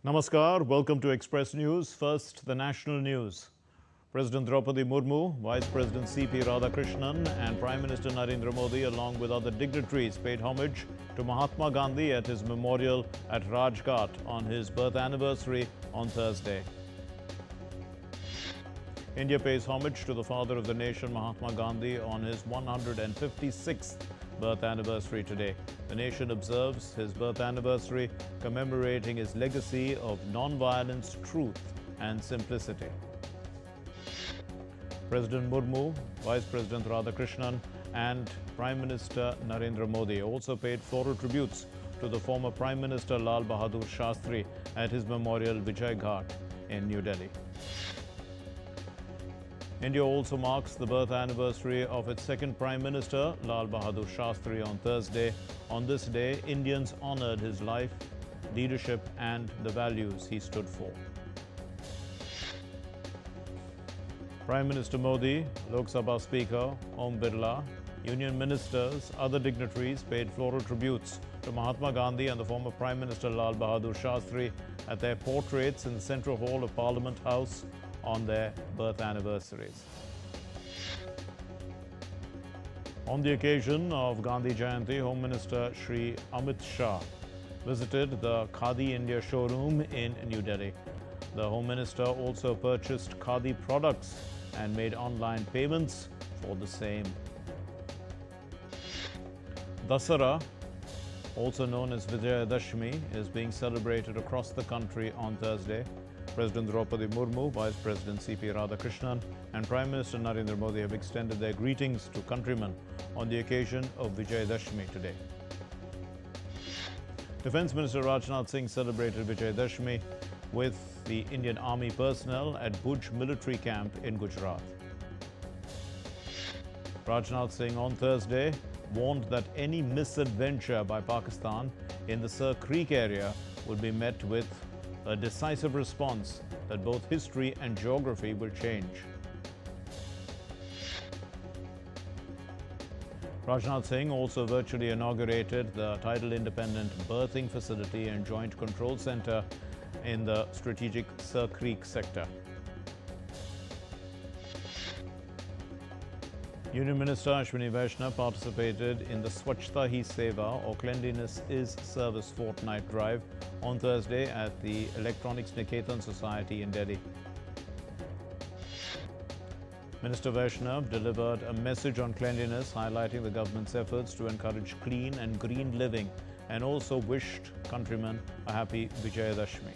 Namaskar, welcome to Express News. First, the national news. President Draupadi Murmu, Vice President C.P. Radhakrishnan and Prime Minister Narendra Modi, along with other dignitaries, paid homage to Mahatma Gandhi at his memorial at Rajghat on his birth anniversary on Thursday. India pays homage to the father of the nation, Mahatma Gandhi, on his 156th birth anniversary today. The nation observes his birth anniversary, commemorating his legacy of non-violence, truth and simplicity. President Murmu, Vice President Radhakrishnan and Prime Minister Narendra Modi also paid floral tributes to the former Prime Minister Lal Bahadur Shastri at his memorial Vijay Ghat in New Delhi. India also marks the birth anniversary of its second Prime Minister, Lal Bahadur Shastri, on Thursday. On this day, Indians honoured his life, leadership and the values he stood for. Prime Minister Modi, Lok Sabha Speaker Om Birla, Union Ministers, other dignitaries paid floral tributes to Mahatma Gandhi and the former Prime Minister Lal Bahadur Shastri at their portraits in the Central Hall of Parliament House on their birth anniversaries. On the occasion of Gandhi Jayanti, Home Minister Shri Amit Shah visited the Khadi India showroom in New Delhi. The Home Minister also purchased Khadi products and made online payments for the same. Dussehra, also known as Vijayadashmi, is being celebrated across the country on Thursday. President Draupadi Murmu, Vice President C.P. Radhakrishnan and Prime Minister Narendra Modi have extended their greetings to countrymen on the occasion of Vijayadashmi today. Defence Minister Rajnath Singh celebrated Vijayadashmi with the Indian Army personnel at Bhuj military camp in Gujarat. Rajnath Singh on Thursday warned that any misadventure by Pakistan in the Sir Creek area would be met with a decisive response that both history and geography will change. Rajnath Singh also virtually inaugurated the tidal independent birthing facility and joint control center in the strategic Sir Creek sector. Union Minister Ashwini Vaishnav participated in the Swachhta Hi Seva or Cleanliness is Service fortnight drive on Thursday at the Electronics Niketan Society in Delhi. Minister Vaishnav delivered a message on cleanliness, highlighting the government's efforts to encourage clean and green living, and also wished countrymen a happy Vijayadashmi.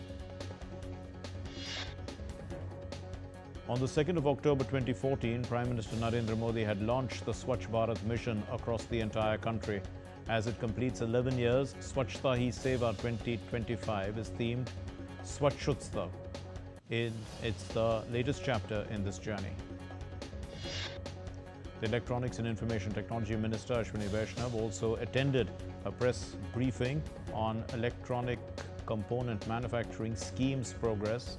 On the 2nd of October 2014, Prime Minister Narendra Modi had launched the Swachh Bharat mission across the entire country. As it completes 11 years, Swachhta Hi Seva 2025 is themed Swachhotsav. It's the latest chapter in this journey. The Electronics and Information Technology Minister Ashwini Vaishnav also attended a press briefing on electronic component manufacturing scheme's progress.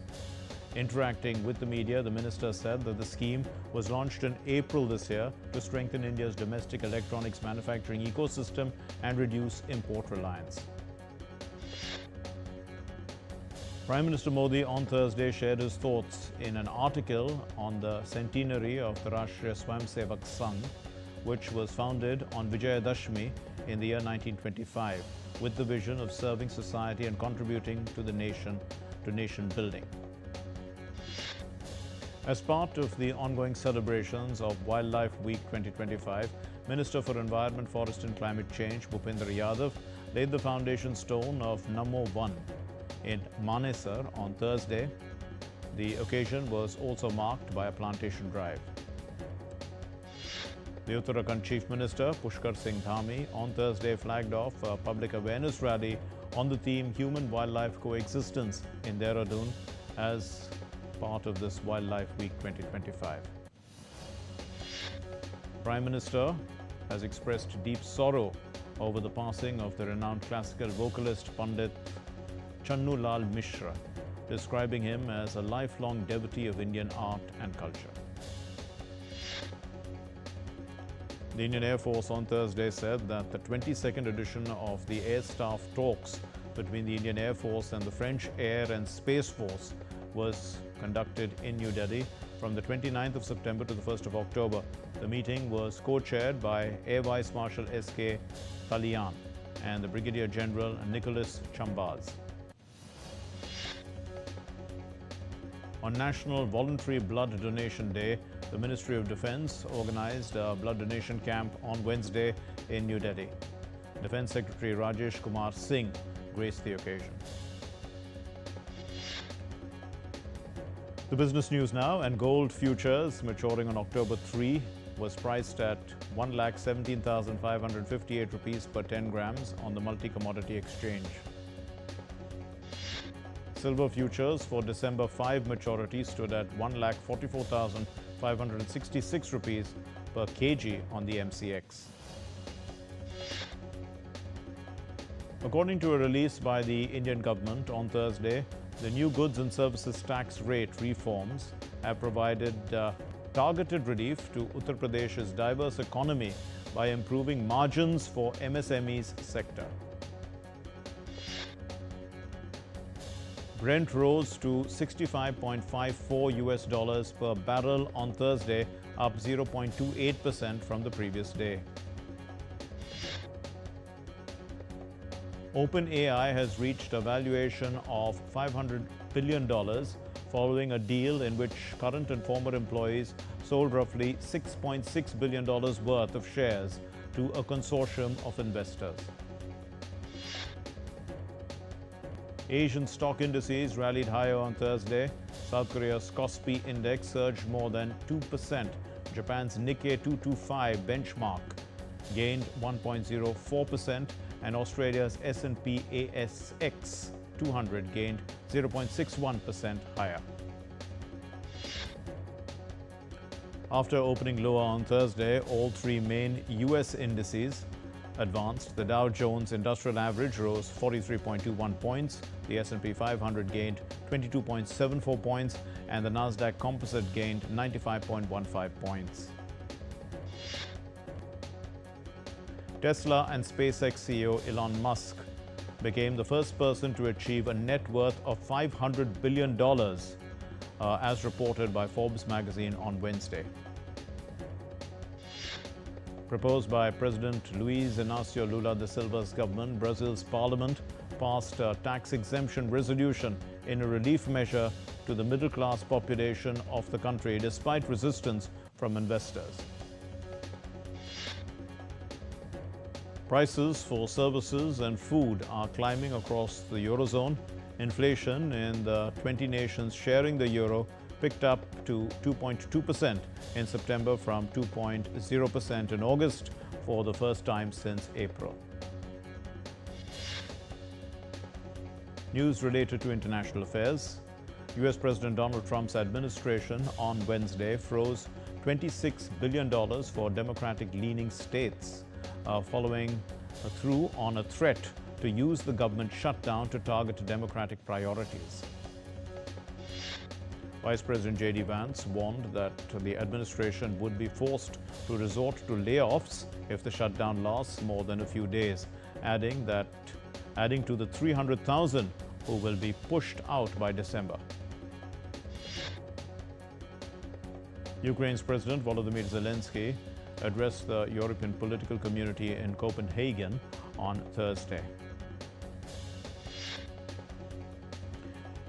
Interacting with the media, the minister said that the scheme was launched in April this year to strengthen India's domestic electronics manufacturing ecosystem and reduce import reliance. Prime Minister Modi on Thursday shared his thoughts in an article on the centenary of the Rashtriya Swayamsevak Sangh, which was founded on Vijayadashmi in the year 1925, with the vision of serving society and contributing to the nation building. As part of the ongoing celebrations of Wildlife Week 2025, Minister for Environment, Forest and Climate Change, Bhupendra Yadav, laid the foundation stone of Namo One in Manesar on Thursday. The occasion was also marked by a plantation drive. The Uttarakhand Chief Minister, Pushkar Singh Dhami, on Thursday flagged off a public awareness rally on the theme Human-Wildlife Coexistence in Dehradun as part of this Wildlife Week 2025. Prime Minister has expressed deep sorrow over the passing of the renowned classical vocalist Pandit Channu Lal Mishra, describing him as a lifelong devotee of Indian art and culture. The Indian Air Force on Thursday said that the 22nd edition of the Air Staff Talks between the Indian Air Force and the French Air and Space Force was conducted in New Delhi from the 29th of September to the 1st of October. The meeting was co-chaired by Air Vice Marshal S.K. Kalyan and the Brigadier General Nicholas Chambaz. On National Voluntary Blood Donation Day, the Ministry of Defence organised a blood donation camp on Wednesday in New Delhi. Defence Secretary Rajesh Kumar Singh graced the occasion. The business news now, and gold futures maturing on October 3 was priced at 1,17,558 rupees per 10 grams on the multi-commodity exchange. Silver futures for December 5 maturity stood at 1,44,566 rupees per kg on the MCX. According to a release by the Indian government on Thursday, the new goods and services tax rate reforms have provided targeted relief to Uttar Pradesh's diverse economy by improving margins for MSME's sector. Brent rose to $65.54 per barrel on Thursday, up 0.28% from the previous day. OpenAI has reached a valuation of $500 billion following a deal in which current and former employees sold roughly $6.6 billion worth of shares to a consortium of investors. Asian stock indices rallied higher on Thursday. South Korea's Kospi index surged more than 2%. Japan's Nikkei 225 benchmark gained 1.04%, and Australia's S&P ASX 200 gained 0.61% higher. After opening lower on Thursday, all three main US indices advanced. The Dow Jones Industrial Average rose 43.21 points, the S&P 500 gained 22.74 points, and the Nasdaq Composite gained 95.15 points. Tesla and SpaceX CEO Elon Musk became the first person to achieve a net worth of $500 billion, as reported by Forbes magazine on Wednesday. Proposed by President Luiz Inácio Lula da Silva's government, Brazil's parliament passed a tax exemption resolution in a relief measure to the middle-class population of the country, despite resistance from investors. Prices for services and food are climbing across the Eurozone. Inflation in the 20 nations sharing the euro picked up to 2.2% in September from 2.0% in August for the first time since April. News related to international affairs. US President Donald Trump's administration on Wednesday froze $26 billion for Democratic-leaning states, following through on a threat to use the government shutdown to target Democratic priorities. Vice President J.D. Vance warned that the administration would be forced to resort to layoffs if the shutdown lasts more than a few days, adding to the 300,000 who will be pushed out by December. Ukraine's President Volodymyr Zelensky addressed the European political community in Copenhagen on Thursday.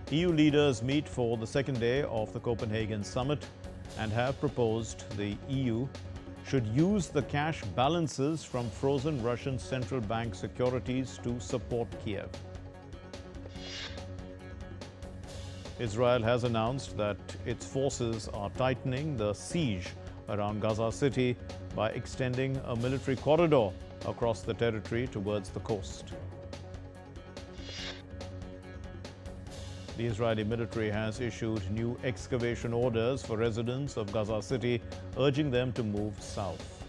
EU leaders meet for the second day of the Copenhagen summit and have proposed the EU should use the cash balances from frozen Russian central bank securities to support Kiev. Israel has announced that its forces are tightening the siege around Gaza City by extending a military corridor across the territory towards the coast. The Israeli military has issued new excavation orders for residents of Gaza City, urging them to move south.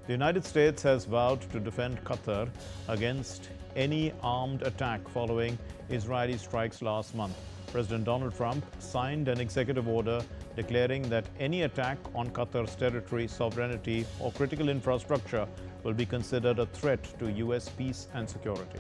The United States has vowed to defend Qatar against any armed attack following Israeli strikes last month. President Donald Trump signed an executive order declaring that any attack on Qatar's territory, sovereignty, or critical infrastructure will be considered a threat to U.S. peace and security.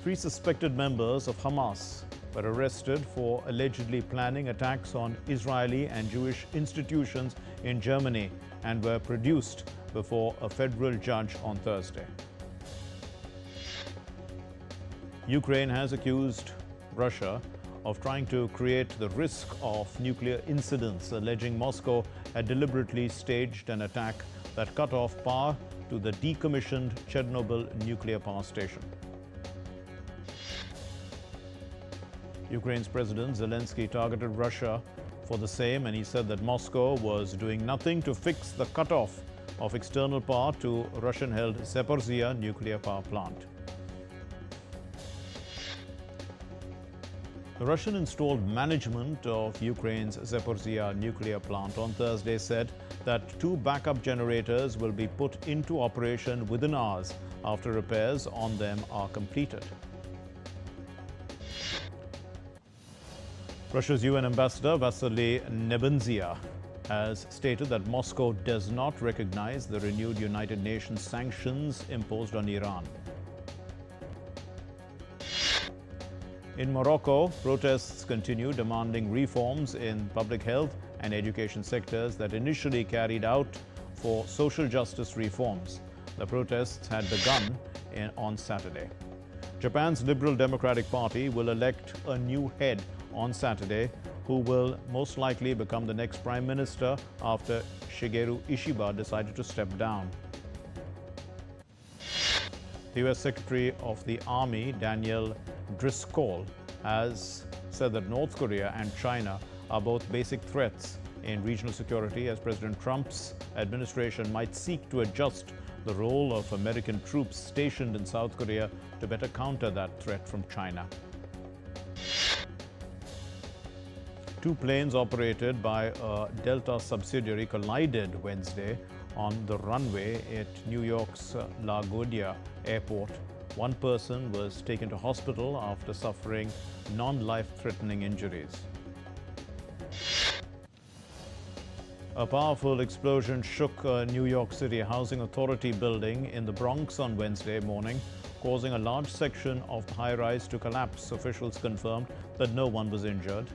3 suspected members of Hamas were arrested for allegedly planning attacks on Israeli and Jewish institutions in Germany and were produced before a federal judge on Thursday. Ukraine has accused Russia of trying to create the risk of nuclear incidents, alleging Moscow had deliberately staged an attack that cut off power to the decommissioned Chernobyl nuclear power station. Ukraine's President Zelensky targeted Russia for the same, and he said that Moscow was doing nothing to fix the cutoff of external power to Russian-held Zaporizhzhia nuclear power plant. The Russian-installed management of Ukraine's Zaporizhzhia nuclear plant on Thursday said that 2 backup generators will be put into operation within hours after repairs on them are completed. Russia's UN ambassador Vasily Nebenzia has stated that Moscow does not recognize the renewed United Nations sanctions imposed on Iran. In Morocco, protests continue demanding reforms in public health and education sectors that initially carried out for social justice reforms. The protests had begun on Saturday. Japan's Liberal Democratic Party will elect a new head on Saturday, who will most likely become the next Prime Minister after Shigeru Ishiba decided to step down. The U.S. Secretary of the Army, Daniel Driscoll, has said that North Korea and China are both basic threats in regional security, as President Trump's administration might seek to adjust the role of American troops stationed in South Korea to better counter that threat from China. 2 planes operated by a Delta subsidiary collided Wednesday on the runway at New York's LaGuardia Airport. 1 person was taken to hospital after suffering non-life-threatening injuries. A powerful explosion shook a New York City Housing Authority building in the Bronx on Wednesday morning, causing a large section of the high-rise to collapse. Officials confirmed that no one was injured.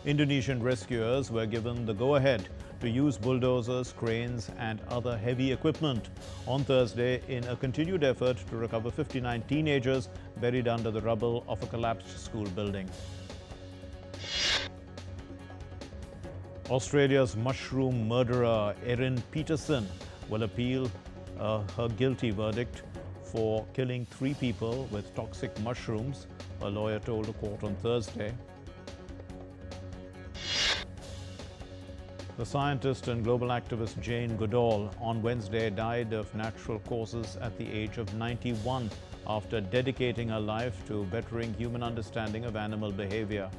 Indonesian rescuers were given the go-ahead to use bulldozers, cranes and other heavy equipment on Thursday in a continued effort to recover 59 teenagers buried under the rubble of a collapsed school building. Australia's mushroom murderer Erin Peterson will appeal her guilty verdict for killing 3 people with toxic mushrooms, a lawyer told a court on Thursday. The scientist and global activist Jane Goodall on Wednesday died of natural causes at the age of 91 after dedicating her life to bettering human understanding of animal behavior.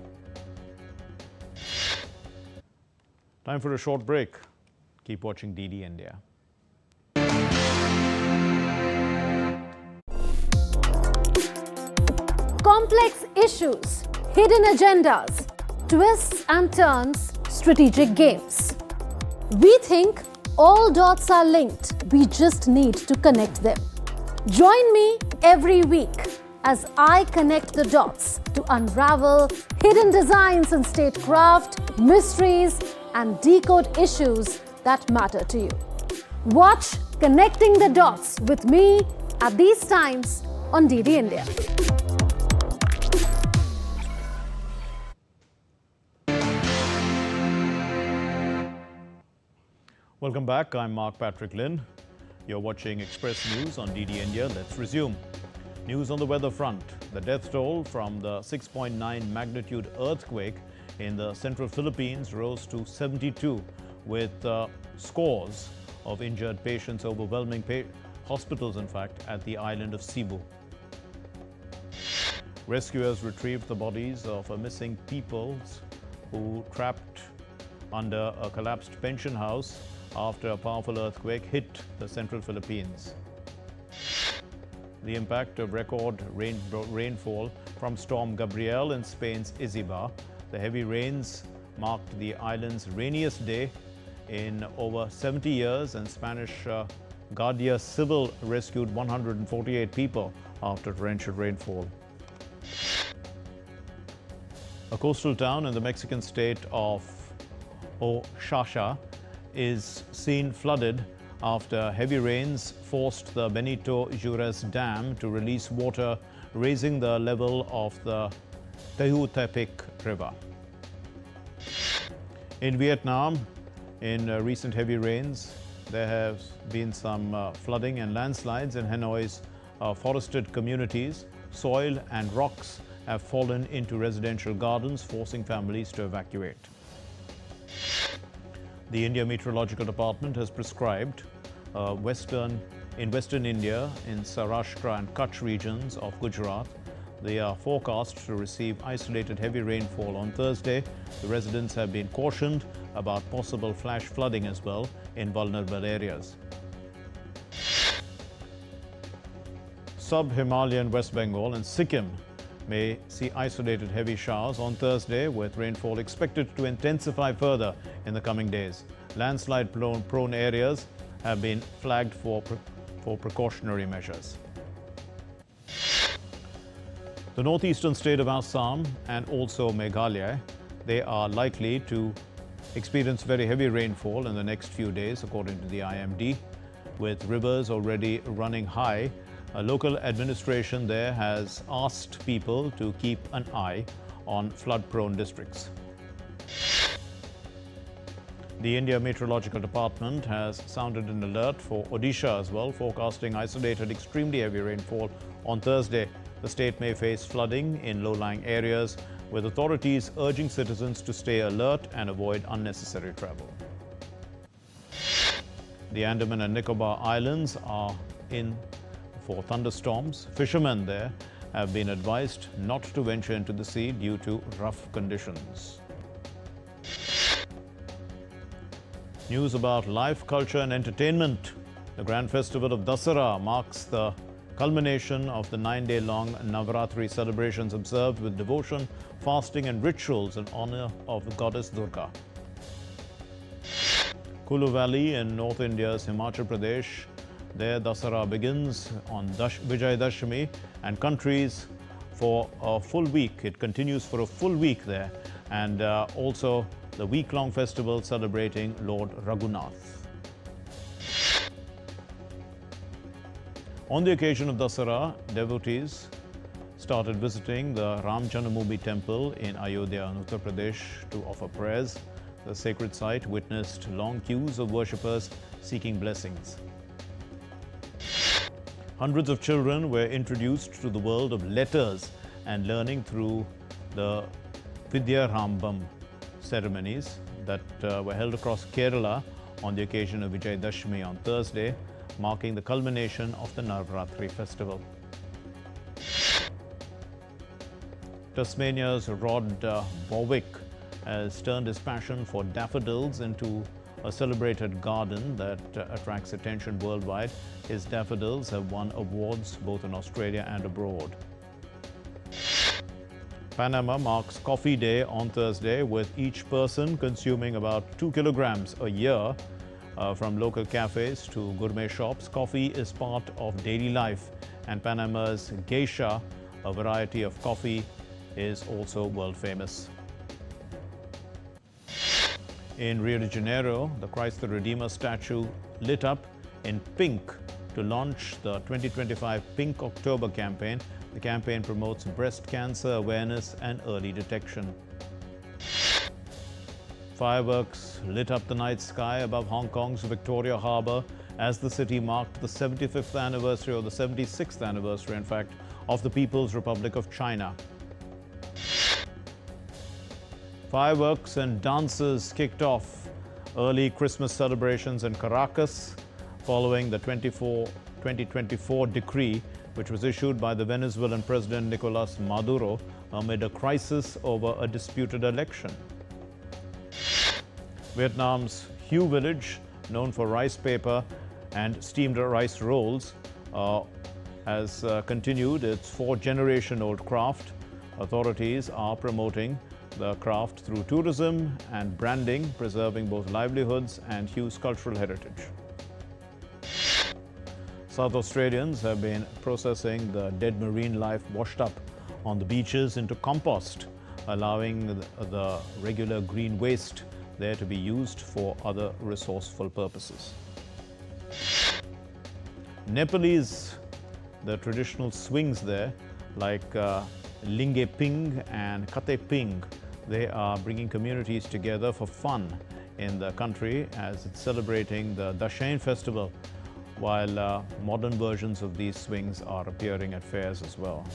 Time for a short break. Keep watching DD India. Complex issues, hidden agendas, twists and turns, strategic games. We think all dots are linked. We just need to connect them. Join me every week as I connect the dots to unravel hidden designs in statecraft, mysteries, and decode issues that matter to you. Watch Connecting the Dots with me at these times on DD India. Welcome back. I'm Mark Patrick Lynn. You're watching Express News on DD India. Let's resume. News on the weather front. The death toll from the 6.9 magnitude earthquake in the central Philippines rose to 72, with scores of injured patients overwhelming hospitals, in fact, at the island of Cebu. Rescuers retrieved the bodies of missing peoples who trapped under a collapsed pension house after a powerful earthquake hit the central Philippines. The impact of record rainfall from Storm Gabrielle in Spain's Izaba. The heavy rains marked the island's rainiest day in over 70 years, and Spanish Guardia Civil rescued 148 people after torrential rainfall. A coastal town in the Mexican state of Oaxaca is seen flooded after heavy rains forced the Benito Juarez Dam to release water, raising the level of the Tehutepec River. In Vietnam, in recent heavy rains, there have been some flooding and landslides in Hanoi's forested communities. Soil and rocks have fallen into residential gardens, forcing families to evacuate. The India Meteorological Department has prescribed in Western India, in Saurashtra and Kutch regions of Gujarat, they are forecast to receive isolated heavy rainfall on Thursday. The residents have been cautioned about possible flash flooding as well in vulnerable areas. Sub-Himalayan West Bengal and Sikkim may see isolated heavy showers on Thursday, with rainfall expected to intensify further in the coming days. Landslide-prone areas have been flagged for precautionary measures. The northeastern state of Assam and also Meghalaya, they are likely to experience very heavy rainfall in the next few days, according to the IMD, with rivers already running high. A local administration there has asked people to keep an eye on flood-prone districts. The India Meteorological Department has sounded an alert for Odisha as well, forecasting isolated extremely heavy rainfall on Thursday. The state may face flooding in low-lying areas, with authorities urging citizens to stay alert and avoid unnecessary travel. The Andaman and Nicobar Islands are in for thunderstorms. Fishermen there have been advised not to venture into the sea due to rough conditions. News about life, culture and entertainment. The grand festival of Dussehra marks the culmination of the 9-day-long Navaratri celebrations observed with devotion, fasting and rituals in honor of the goddess Durga. Kulu Valley in North India's Himachal Pradesh, there Dussehra begins on Vijay Dashami and countries for a full week. It continues for a full week there, and also the week-long festival celebrating Lord Raghunath. On the occasion of Dussehra, devotees started visiting the Ram Janmabhoomi temple in Ayodhya in Uttar Pradesh to offer prayers. The sacred site witnessed long queues of worshippers seeking blessings. Hundreds of children were introduced to the world of letters and learning through the Vidyarambam ceremonies that were held across Kerala on the occasion of Vijay Dashami on Thursday, marking the culmination of the Navaratri festival. Tasmania's Rod Bowick has turned his passion for daffodils into a celebrated garden that attracts attention worldwide. His daffodils have won awards both in Australia and abroad. Panama marks Coffee Day on Thursday, with each person consuming about 2 kilograms a year. From local cafes to gourmet shops, coffee is part of daily life, and Panama's geisha, a variety of coffee, is also world famous. In Rio de Janeiro, the Christ the Redeemer statue lit up in pink to launch the 2025 Pink October campaign. The campaign promotes breast cancer awareness and early detection. Fireworks lit up the night sky above Hong Kong's Victoria Harbour as the city marked the 75th anniversary, or the 76th anniversary, in fact, of the People's Republic of China. Fireworks and dances kicked off early Christmas celebrations in Caracas following the 2024 decree, which was issued by the Venezuelan President Nicolas Maduro amid a crisis over a disputed election. Vietnam's Hue Village, known for rice paper and steamed rice rolls, has continued its 4-generation-old craft. Authorities are promoting the craft through tourism and branding, preserving both livelihoods and Hugh's cultural heritage. South Australians have been processing the dead marine life washed up on the beaches into compost, allowing the regular green waste there to be used for other resourceful purposes. Nepalese, the traditional swings there, like Linge Ping and Kate Ping, they are bringing communities together for fun in the country as it's celebrating the Dussehra festival, while modern versions of these swings are appearing at fairs as well.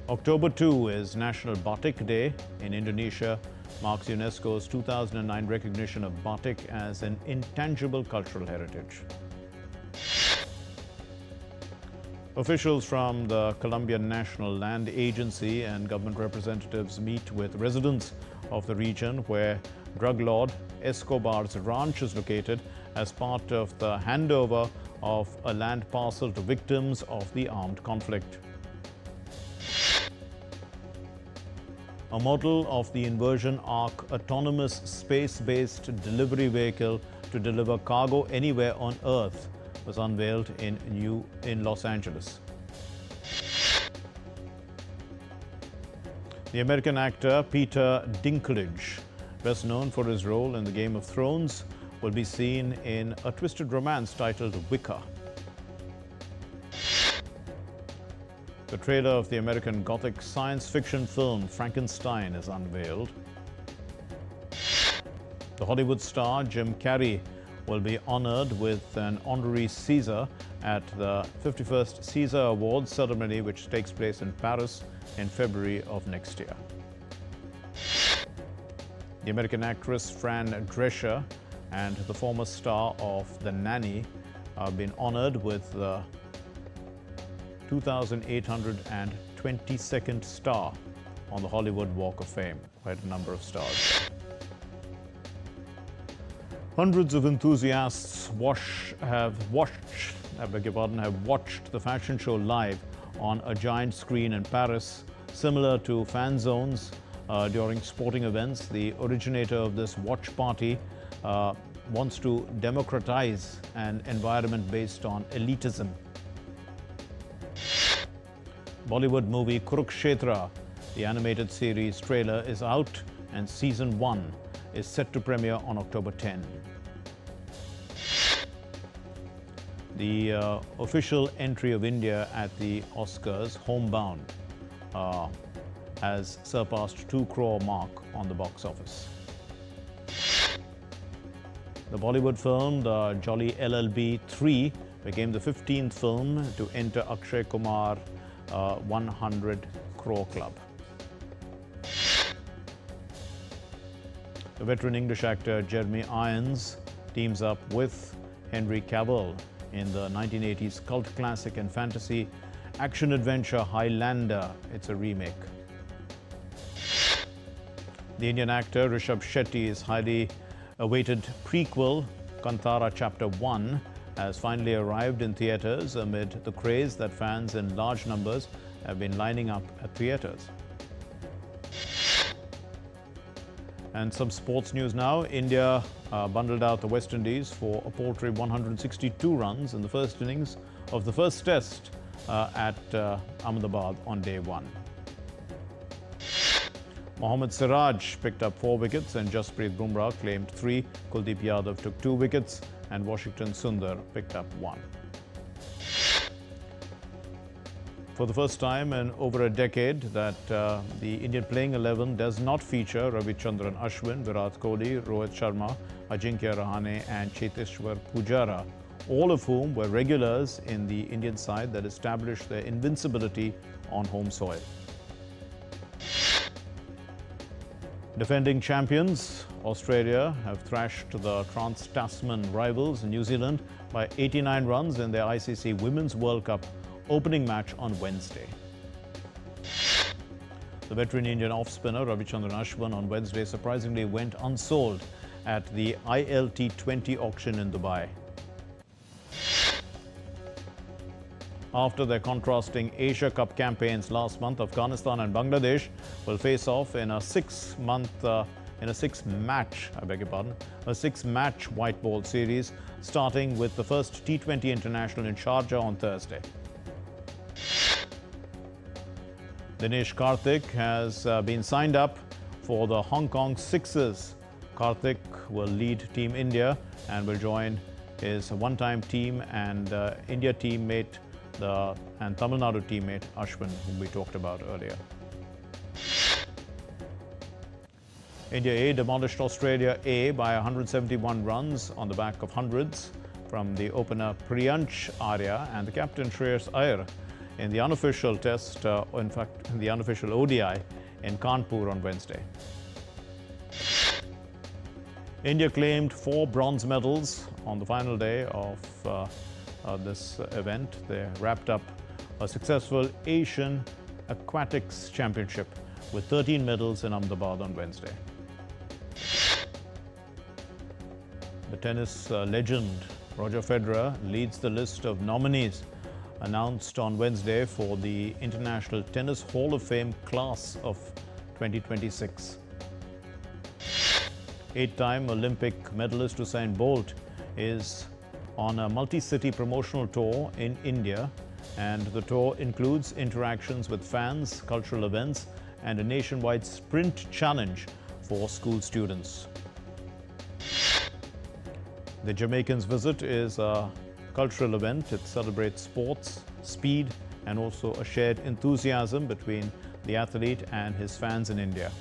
October 2 is National Batik Day in Indonesia, marks UNESCO's 2009 recognition of batik as an intangible cultural heritage. Officials from the Colombian National Land Agency and government representatives meet with residents of the region where drug lord Escobar's ranch is located as part of the handover of a land parcel to victims of the armed conflict. A model of the Inversion Arc autonomous space-based delivery vehicle to deliver cargo anywhere on Earth was unveiled in Los Angeles. The American actor Peter Dinklage, best known for his role in the Game of Thrones, will be seen in a twisted romance titled Wicker. The trailer of the American Gothic science fiction film Frankenstein is unveiled. The Hollywood star Jim Carrey will be honored with an honorary Caesar at the 51st Caesar Awards ceremony, which takes place in Paris in February of next year. The American actress Fran Drescher and the former star of The Nanny have been honored with the 2,822nd star on the Hollywood Walk of Fame. Quite a number of stars. Hundreds of enthusiasts have watched the fashion show live on a giant screen in Paris, similar to fan zones during sporting events. The originator of this watch party wants to democratize an environment based on elitism. Bollywood movie Kurukshetra, the animated series trailer, is out and season 1 is set to premiere on October 10. The official entry of India at the Oscars, Homebound, has surpassed 2 crore mark on the box office. The Bollywood film The Jolly LLB 3 became the 15th film to enter Akshay Kumar 100 crore club. The veteran English actor Jeremy Irons teams up with Henry Cavill in the 1980s cult classic and fantasy action-adventure Highlander. It's a remake. The Indian actor Rishabh Shetty's highly awaited prequel Kantara Chapter 1 has finally arrived in theatres amid the craze that fans in large numbers have been lining up at theatres. And some sports news now. India bundled out the West Indies for a paltry 162 runs in the first innings of the first test at Ahmedabad on day 1. Mohammad Siraj picked up 4 wickets and Jasprit Bumrah claimed 3. Kuldeep Yadav took 2 wickets and Washington Sundar picked up 1. For the first time in over a decade that the Indian playing 11 does not feature Ravichandran Ashwin, Virat Kohli, Rohit Sharma, Ajinkya Rahane and Cheteshwar Pujara, all of whom were regulars in the Indian side that established their invincibility on home soil. Defending champions, Australia have thrashed the Trans-Tasman rivals New Zealand by 89 runs in their ICC Women's World Cup opening match on Wednesday. The veteran Indian off-spinner Ravichandran Ashwin on Wednesday surprisingly went unsold at the ILT20 auction in Dubai. After their contrasting Asia Cup campaigns last month, Afghanistan and Bangladesh will face off in a six-match white ball series, starting with the first T20 international in Sharjah on Thursday. Dinesh Karthik has been signed up for the Hong Kong Sixers. Karthik will lead Team India and will join his one-time team and India teammate and Tamil Nadu teammate Ashwin, whom we talked about earlier. India A demolished Australia A by 171 runs on the back of hundreds from the opener Priyansh Arya and the captain Shreyas Iyer in the unofficial test, in the unofficial ODI in Kanpur on Wednesday. India claimed 4 bronze medals on the final day of this event. They wrapped up a successful Asian Aquatics Championship with 13 medals in Ahmedabad on Wednesday. The tennis legend Roger Federer leads the list of nominees announced on Wednesday for the International Tennis Hall of Fame class of 2026. 8-time Olympic medalist Usain Bolt is on a multi-city promotional tour in India, and the tour includes interactions with fans, cultural events, and a nationwide sprint challenge for school students. The Jamaican's visit is a cultural event. It celebrates sports, speed, and also a shared enthusiasm between the athlete and his fans in India.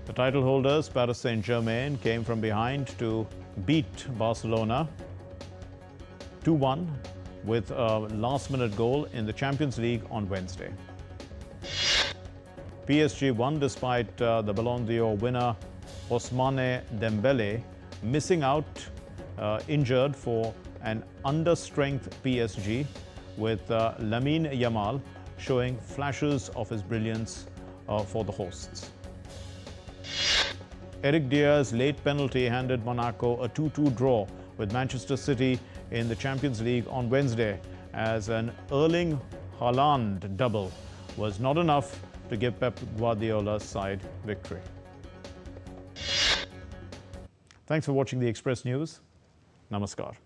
The title holders, Paris Saint-Germain, came from behind to beat Barcelona 2-1 with a last-minute goal in the Champions League on Wednesday. PSG won despite the Ballon d'Or winner Ousmane Dembele missing out injured for an understrength PSG, with Lamine Yamal showing flashes of his brilliance for the hosts. Eric Dier's late penalty handed Monaco a 2-2 draw with Manchester City in the Champions League on Wednesday, as an Erling Haaland double was not enough to give Pep Guardiola's side victory. Thanks for watching the Express News. Namaskar.